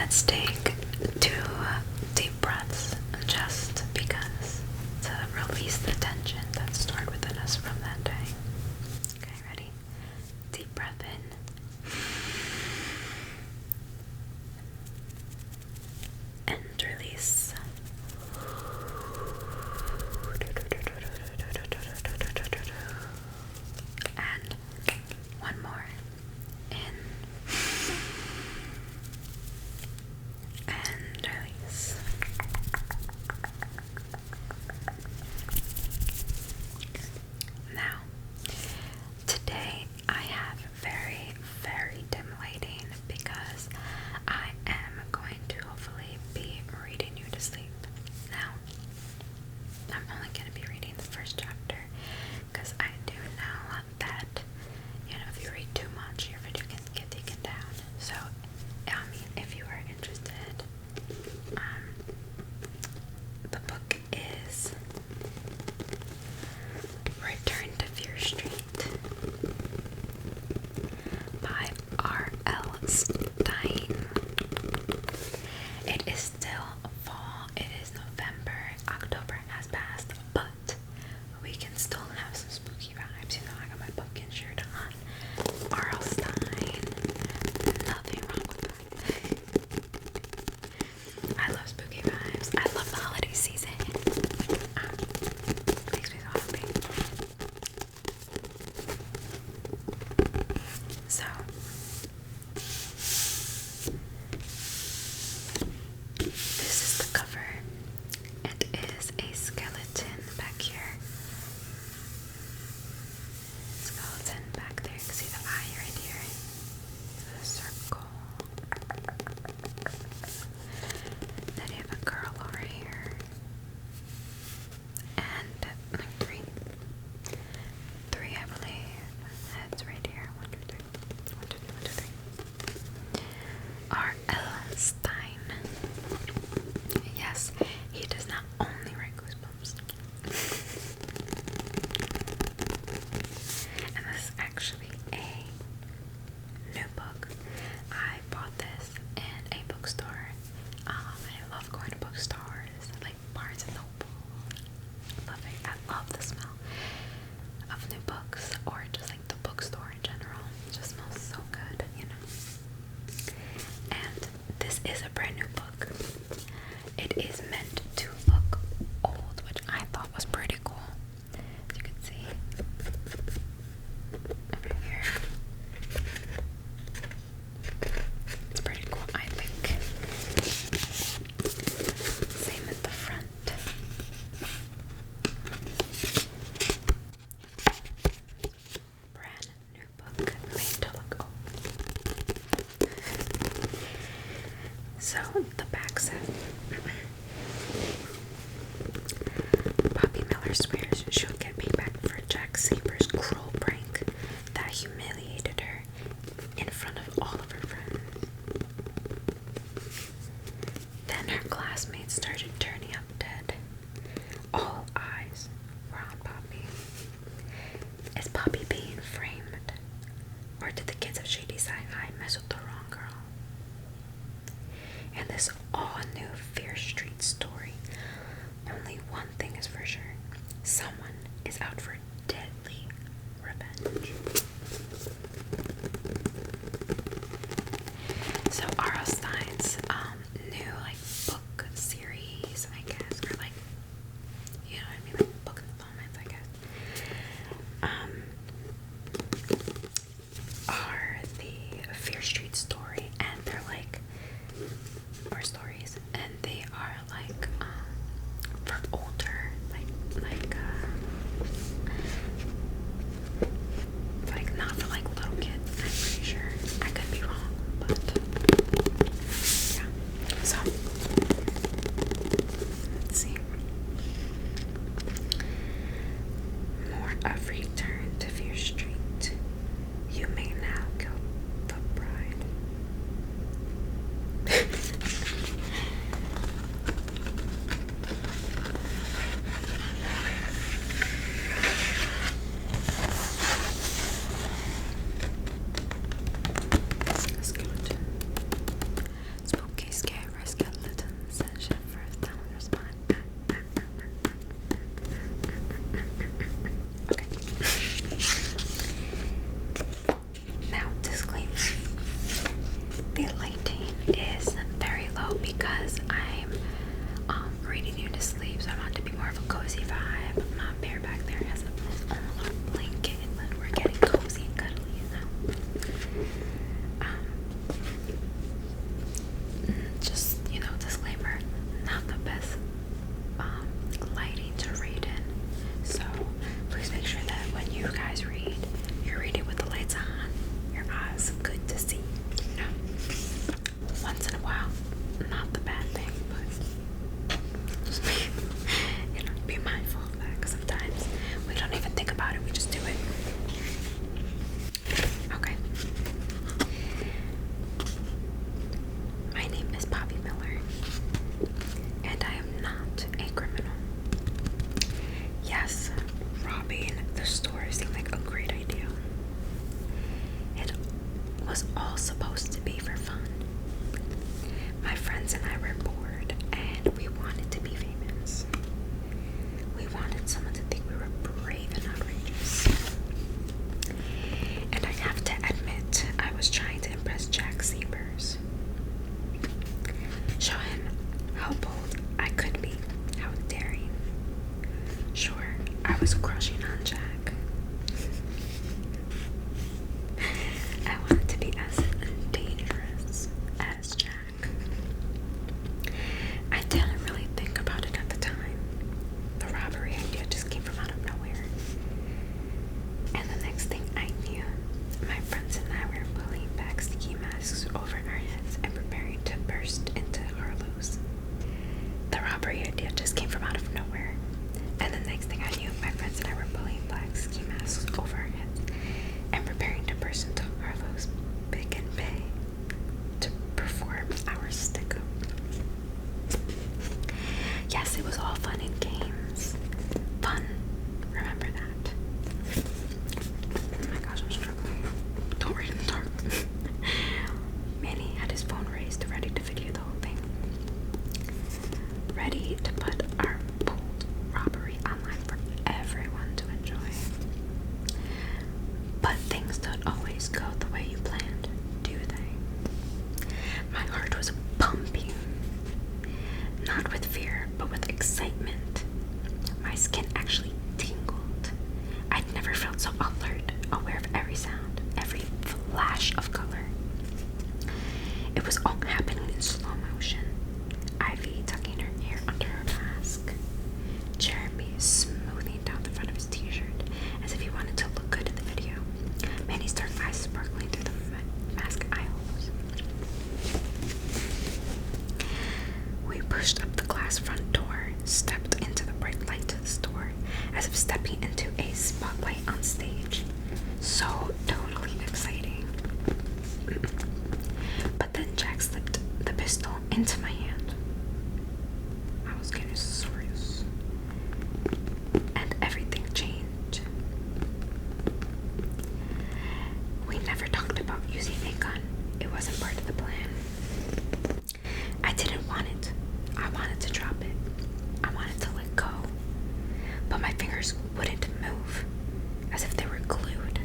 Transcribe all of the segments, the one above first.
let's take 2 deep breaths just because to release the tension that's stored within us from that day. Okay, ready? Deep breath in. And release. And one more. In. And release. Now, today I have very, very dim lighting because I am going to hopefully be reading you to sleep. Now, I'm only going to be reading the first chapter because I do know that, if you read too much, your video can get taken down. So, if you are interested, the book is Return to Fear Street by R.L. Stein. It is still fall, it is November, October has passed, but we can still have some spooky vibes. I got my pumpkin shirt on. R.L. Stein, nothing wrong with that. I love spooky vibes. I love the holiday season. Makes me so happy. So, this is the cover. It is a skeleton back here. Skeleton back there. You can see the eye right here. The circle. Then you have a girl over here. And like three, I believe. Heads right here. 1, 2, 3. 1, 2, 3, 1, 2, 3. R.L. Stein. Yes, he does not only write Goosebumps. And this is actually a new book. I bought this in a bookstore. I love going to bookstores, like Barnes and Noble. Love it. I love the smell of new books, or just like the bookstore in general. It just smells so good, And this is a brand new book. It is meant to look old, which I thought was pretty cool. As you can see over here. It's pretty cool, I think. Same at the front. Brand new book made to look old. So the back said, Poppy Miller swears she'll get payback for Jack Saber's cruel prank that humiliated her in front of all of her friends. Then her classmates started turning up dead. All eyes were on Poppy. Is Poppy being framed? Or did the kids of Shadyside High mess with the wrong girl? In this all-new Fear Street story, only one thing is for sure. Someone is out for deadly revenge. So R.L. Stein's new book series, I guess, or book installments, I guess, are the Fear Street story, and they're or stories, and they are for older, was all supposed to be for fun. My friends and I were bored and we wanted to be famous. We wanted someone to think we were brave and outrageous. And I have to admit, I was trying to impress Jack Sebers. Show him how bold I could be, how daring. Sure, I was crushing on Jack. I wanted to be as dangerous as Jack. I didn't really think about it at the time. The robbery idea just came from out of nowhere. And the next thing I knew, my friends and I were pulling back ski masks over our heads and preparing to burst into Harlow's. The robbery idea just came from out of nowhere. And the next thing I knew, my friends and I were pulling black ski masks over our heads and preparing to burst into Harlow's Big and Bay to perform our stick-up. Yes, it was all fun and games. Fun. Remember that. Oh my gosh, I'm struggling. Don't read in the dark. Manny had his phone raised, ready to video the whole thing. Ready to put our bold robbery online for everyone to enjoy. But things don't always go the way you planned, do they? My heart was pumping. Not with fear, but with excitement. My skin actually tingled. I'd never felt so alert, aware of every sound, every flash of color. It was all happening in slow motion. Ivy tucking her hair under her mask. Jeremy smoothing down the front of his t-shirt as if he wanted to look good in the video. Manny's dark eyes sparkling through the mask eye holes. We pushed up the glass front door, stepped into the bright light of the store, as if stepping into a spotlight on stage. So totally exciting. But then Jack slipped the pistol into my hand. I was getting serious. And everything changed. We never talked about using a gun. It wasn't part of the plan. I didn't want it. I wanted to drop it. I wanted to let go. But my fingers wouldn't move, as if they were glued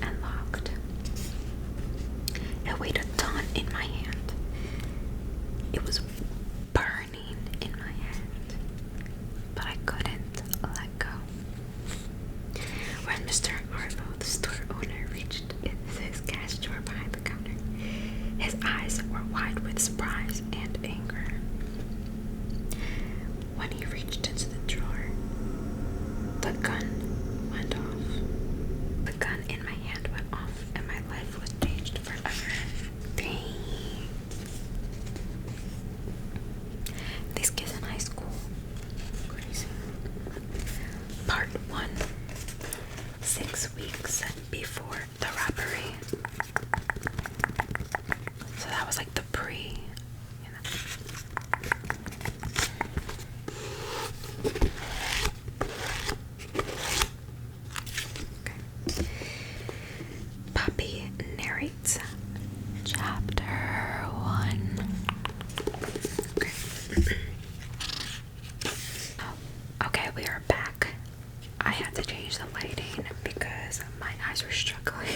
and locked. It weighed a ton in my hand. It was burning in my hand, but I couldn't let go. When Mr. Harlow, the store owner, reached into his cash drawer behind the counter, his eyes were wide with surprise and anger. When he reached into the drawer, the gun went off. The gun in my hand went off, and my life was changed forever. Dang. These kids in high school. Crazy. Part 1. 6 weeks before the robbery. So that was like the pre, you know. Okay. Poppy narrates chapter 1. Okay. Okay, we are back. I had to change the lighting because my eyes were struggling.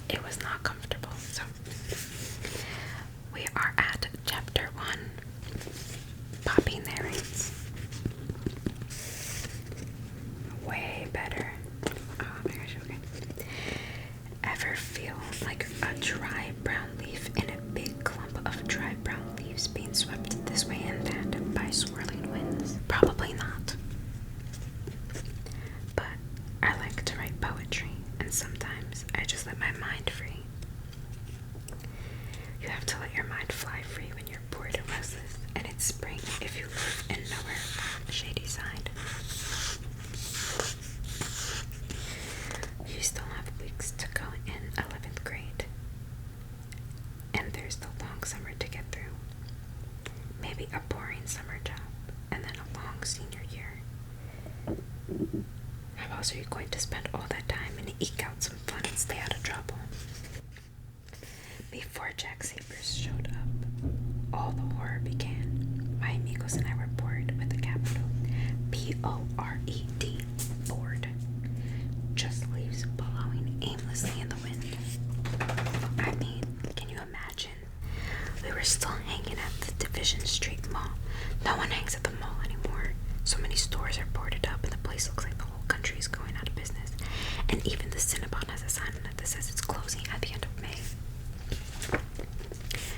It was not comfortable. So we are at chapter 1. Poppy narrates. Way better. Oh my gosh, okay. Ever feel like a dry brown leaf in a big clump of dry brown leaves being swept this way and that by swirling winds? Probably not. But I like to write poetry, and sometimes I just let my mind free. You have to let your mind fly free when you're bored and restless, and it's spring if you live in nowhere shady side. You still have weeks to go in 11th grade, and there's the long summer to get through. Maybe a boring summer job, and then a long senior year. How else are you going to spend all that time and eke out some fun and stay out of trouble? Before Jack Sabers showed up, all the horror began. My amigos and I were bored with the capital P-O-R-E-D, bored. Just leaves blowing aimlessly in the wind. I mean, can you imagine? We were still hanging at the Division Street Mall. No one hangs at the mall anymore. So many stores are boarded up and the place looks like the whole country is going out of business. And even the Cinnabon has a sign on it that says it's closing at the end of May.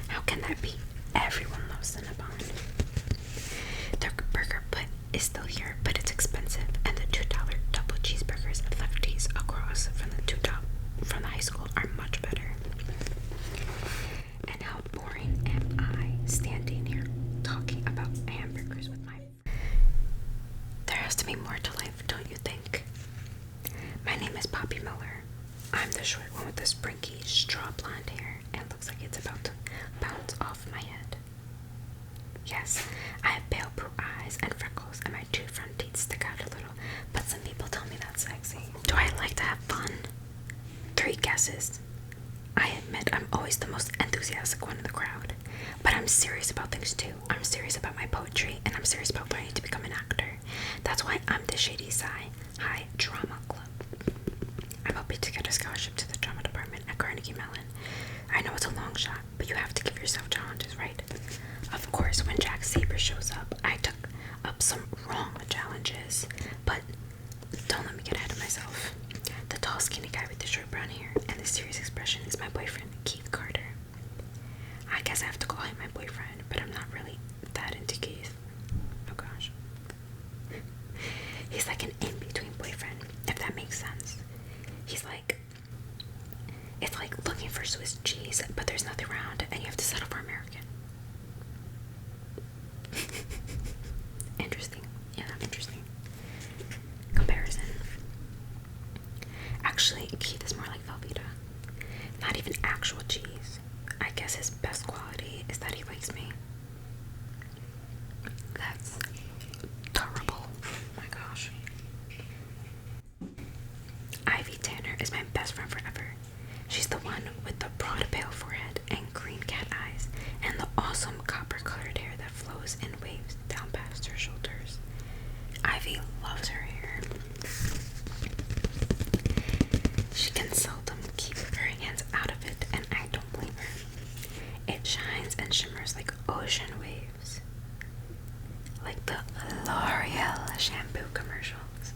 How can that be? Everyone loves Cinnabon. Their burger put is still here, but it's expensive, and the $2 double cheeseburgers and lefties across from the high school are much better. And how boring am I standing here talking about hamburgers with my... There has to be more to life, don't you think? My name is Poppy Miller. I'm the short one with the springy straw blonde hair and looks like it's about to bounce off my head. Yes, I have pale blue eyes and freckles, and my two front teeth stick out a little, but some people tell me that's sexy. Do I like to have fun? 3 guesses. I admit I'm always the most enthusiastic one in the crowd, but I'm serious about things too. I'm serious about my poetry, and I'm serious about learning to become an actor. That's why I'm the Shady High Drama Club. I'm hoping to get a scholarship to the drama department at Carnegie Mellon. I know it's a long shot, but you have to give yourself challenges, right? Of course, when Jack Saber shows up, I took up some wrong challenges, but don't let me get ahead of myself. The tall, skinny guy with the short brown hair and the serious expression is my boyfriend, Keith Carter. I guess I have to call him my boyfriend, but I'm not really that into Keith. Oh gosh. He's like an in-between boyfriend, if that makes sense. He's like... It's like looking for Swiss cheese, but there's nothing around, and you have to settle for American. Interesting. Yeah, interesting. Comparison. Actually, Keith is more like Velveeta. Not even actual cheese. I guess his best quality is that he likes me. That's terrible. Oh my gosh. Ivy Tanner is my best friend forever. She's the one with the broad pale forehead and green cat eyes and the awesome copper-colored hair that flows in waves down past her shoulders. Ivy loves her hair. She can seldom keep her hands out of it, and I don't blame her. It shines and shimmers like ocean waves. Like the L'Oreal shampoo commercials.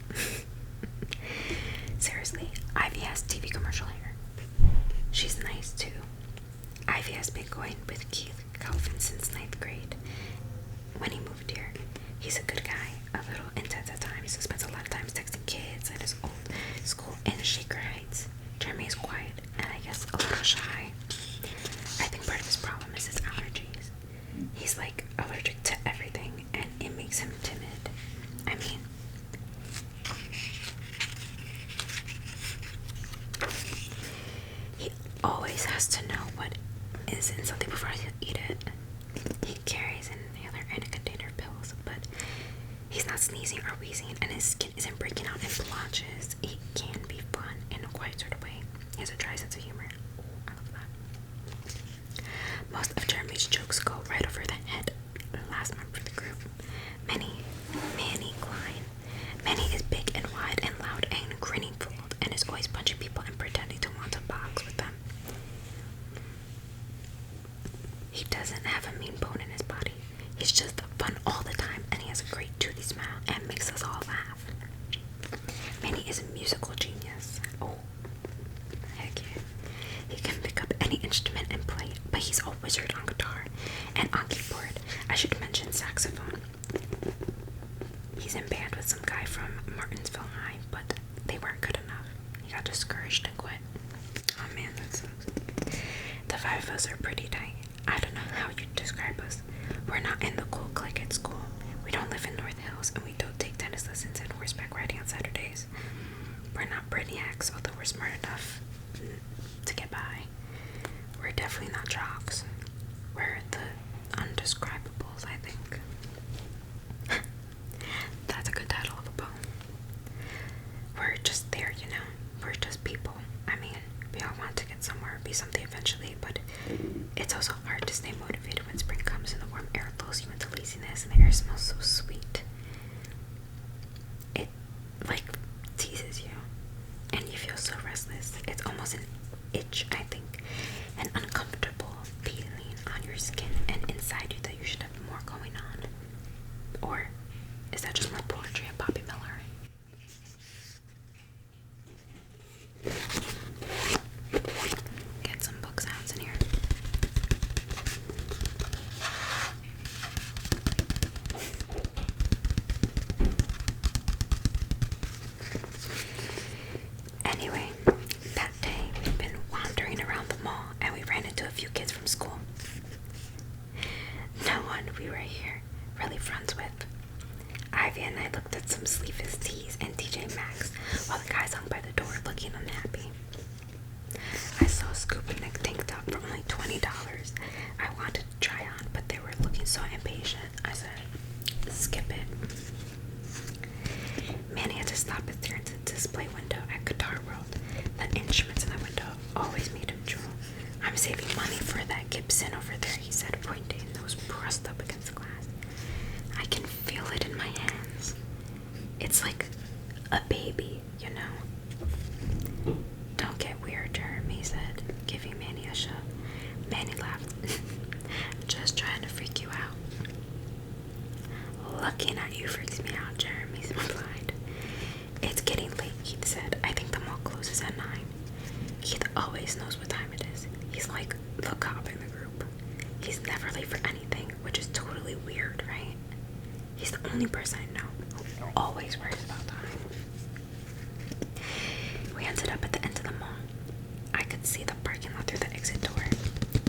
Seriously, Ivy has TV commercial hair. She's nice too. Ivy has been going with Keith Calvin since 9th grade. When he moved here, he's a good guy, a little intense at times, who spends a lot of time texting kids at his old school in Shaker Heights. Jeremy is quiet and I guess a little shy. I think part of his problem is his allergies. He's like allergic to everything and it makes him timid. I mean, he always has to know what is in something before he'll eat it. He carries an inhaler and a container of pills, but he's not sneezing or wheezing and his skin isn't breaking out in blotches. He can be fun in a quiet sort of way. He has a dry sense of humor. I love that. Most of Jeremy's jokes go right over the head last month for the group. Manny Klein. Manny is big and wide and loud and grinning fooled and is always punching people and pretending to want to box with them. He doesn't have a mean bone in his body. He's just fun all the time and he has a great toothy smile and makes us all laugh. Manny is a musical genius. Oh, heck yeah. He can pick up any instrument and play it, but he's a wizard on guitar and on keyboard. I should mention saxophone. He's in band with some guy from Martinsville High, but they weren't good enough. He got discouraged and quit. Oh man, that sucks. The 5 of us are pretty tight. I don't know how you'd describe us. We're not in the cool clique at school. We don't live in North Hills, and we don't take tennis lessons and horseback riding on Saturdays. We're not brainiacs, although we're smart enough to get by. We're definitely not jocks. We're the undescribables, I think. That's a good title of a poem. We're just there, you know. We're just people. I mean, we all want to get somewhere, be something eventually, but It's also hard to stay motivated when spring comes and the warm air lulls you into laziness and the air smells so sweet. It, like, teases you and you feel so restless. It's almost an itch, I think, an uncomfortable feeling on your skin and inside you that you should have more going on. Or is that just more poetry and Poppy Miller? Get some book sounds in here. Anyway, that day we'd been wandering around the mall and we ran into a few kids from school. No one we were here really friends with. Ivy and I looked at some sleeveless tees and TJ Maxx while the guys hung by the door looking unhappy. I saw a scoop neck tank top for only $20. I wanted to try on, but they were looking so impatient. I said, skip it. Manny had to stop and stare into the display window at Guitar World. The instruments in the window always made him drool. I'm saving money for that Gibson over there, he said, pointing, nose pressed up against the glass. I can feel it in my hands. It's like a baby, you know. Don't get weird, Jeremy said, giving Manny a shove. Manny laughed. Just trying to freak you out. Looking at you freaks me out, Jeremy replied. It's getting late, Keith said. I think the mall closes at 9. Keith always knows what time it is. He's like the cop in the group. He's never late for anything, which is totally weird, right? He's the only person I know who always worries about time. We ended up at the end of the mall. I could see the parking lot through the exit door.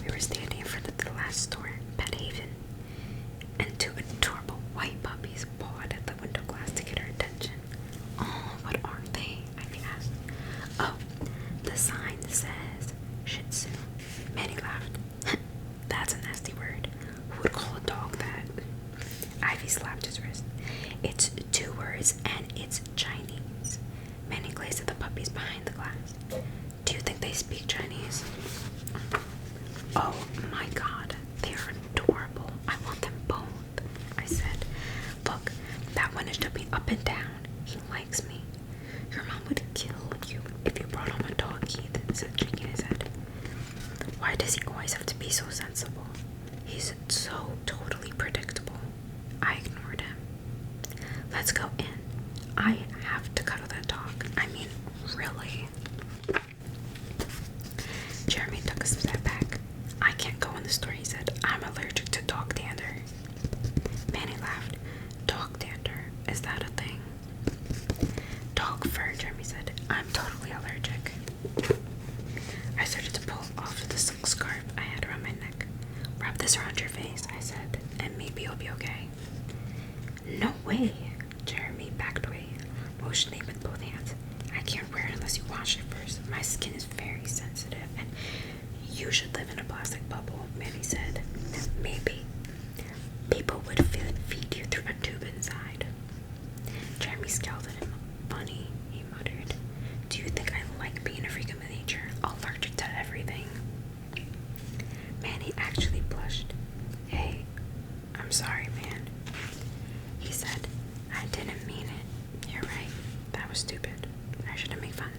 We were standing in front of the last store, Pet Haven, and 2 adorable white puppies pawed at the window glass to get our attention. Oh, what are they? I asked. Oh, the sign says Shih Tzu. Manny laughed. That's a nasty word. Who would call a dog that? Ivy slapped his wrist. It's 2 words and it's Chinese. Manny glazed at the puppies behind the glass. Do you think they speak Chinese? Oh my god, they are adorable. I want them both, I said. Look, that one is jumping up and down. He likes me. Your mom would kill you if you brought home a dog, Keith said, shaking his head. Why does he always have to be so sensible? He's so totally predictable. I ignored him. Let's go in. I have to cuddle that dog. I mean, really. Jeremy took a step back. I can't go in the store, he said. I'm allergic to dog dander. Manny laughed. Dog dander? Is that a thing? Dog fur, Jeremy said. I'm totally allergic. I started to pull off the silk scarf I had around my neck. Wrap this around your face, I said, and maybe you'll be okay. No way. Jeremy backed away, motioning with both hands. I can't wear it unless you wash it first. My skin is very sensitive, and you should live in a plastic bubble, Manny said. Maybe. People would feed you through a tube inside. Jeremy scowled at him. Funny, he muttered. Do you think I like being a freak of nature, allergic to everything? Manny actually blushed. Hey, I'm sorry, man, he said. I didn't mean it. You're right. That was stupid. I shouldn't make fun.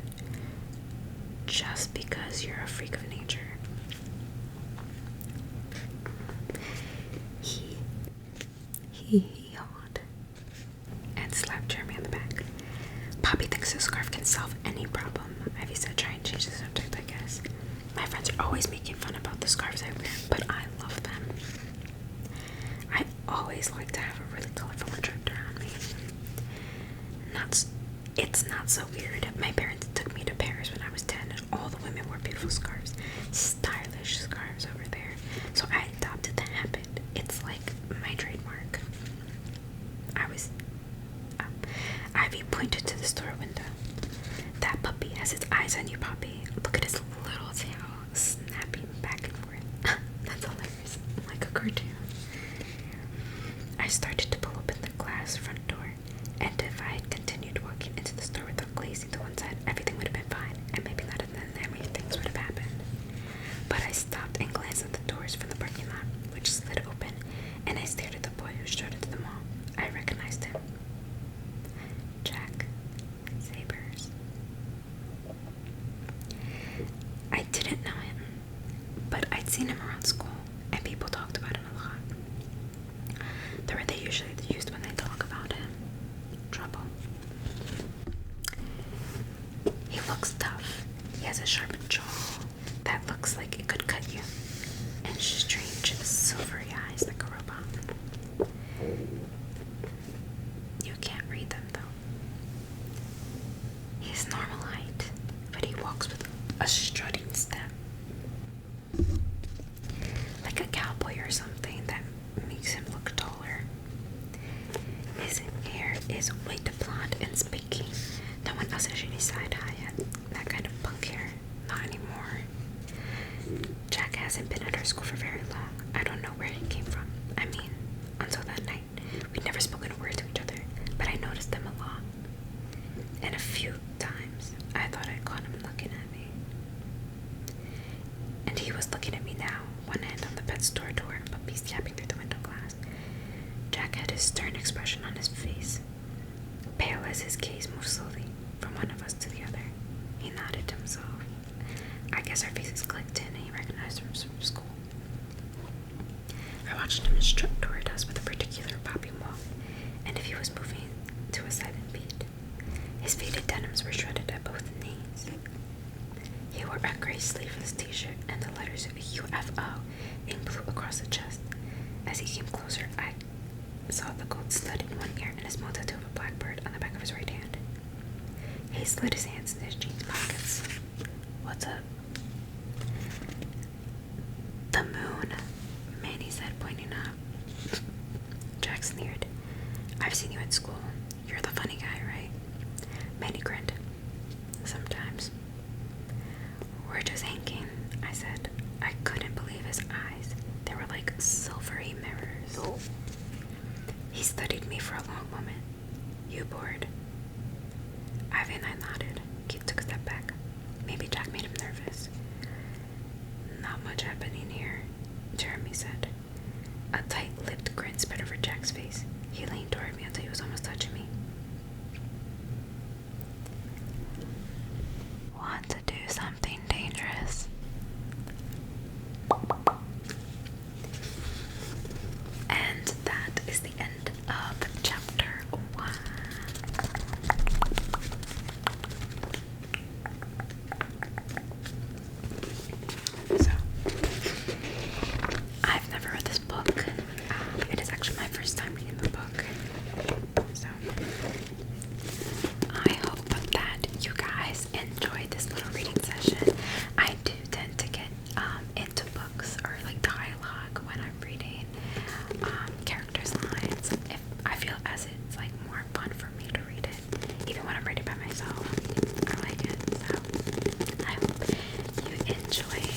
Just because you're a freak of nature. He yawned and slapped Jeremy on the back. Poppy thinks the scarf can solve any problem, Ivy said, trying to change the subject, I guess. My friends are always making fun about the scarves I wear, but I love them. I always like to have a really colorful one draped around me. It's not so weird. My parents took me to Paris when I was 10 and all the women wore beautiful scarves. Stylish scarves over there. So I adopted the habit. It's like my trademark. Ivy pointed to the store window. That puppy has its eyes on you, Poppy. Look at his little tail snapping back and forth. That's hilarious. Like a cartoon. I started to pull open the glass front door, and if I had continued walking into the store without glazing to one side, everything would have been fine, and maybe not then many things would have happened. But I stopped and glanced at the door has a sharp jaw that looks like it could cut you, and strange silvery eyes like a robot. You can't read them though. He's normal height, but he walks with a strutting step. Like a cowboy or something that makes him look taller. His hair is white blonde and spiky. No one else has any side high yet. That kind of punk hair. Not anymore. Jack hasn't been at our school for very long. I don't know where he came from. I mean, until that night. We'd never spoken a word to each other, but I noticed him a lot. And a few times, I thought I caught him looking at me. And he was looking at me now, one hand on the pet store door, puppies yapping through the window glass. Jack had his stern expression on his face, pale as his gaze moved slowly from one of us to the other. He nodded to himself. I guess our faces clicked in and he recognized us from school. I watched him strut toward us with a particular bobbing walk, and if he was moving to a silent beat. His faded denims were shredded at both knees. He wore a gray sleeveless t-shirt and the letters UFO in blue across the chest. As he came closer, I saw the gold stud in one ear and a small tattoo of a blackbird on the back of his right hand. He slid his hands in his jeans pockets. What's up? The moon, Manny said, pointing up. Jack sneered. I've seen you at school. You're the funny guy, right? Manny grinned. Sometimes. We're just hanging, I said. I couldn't believe his eyes. They were like silvery mirrors. He studied me for a long moment. You bored? Ivy and I nodded. Keith took a step back. Maybe Jack made him nervous. Not much happening here, Jeremy said. A tight-lipped grin spread over Jack's face. He leaned toward me until he was almost touching me. Want to do something dangerous? And that is the end of chapter 1. So, I've never read this book. It is actually my first time reading the book. So, I hope that you guys enjoyed this little reading session. I do tend to get into books or like dialogue when I'm reading characters' lines. If I feel as it's like more fun for me to read it, even when I'm reading by myself. I like it. So I hope you enjoyed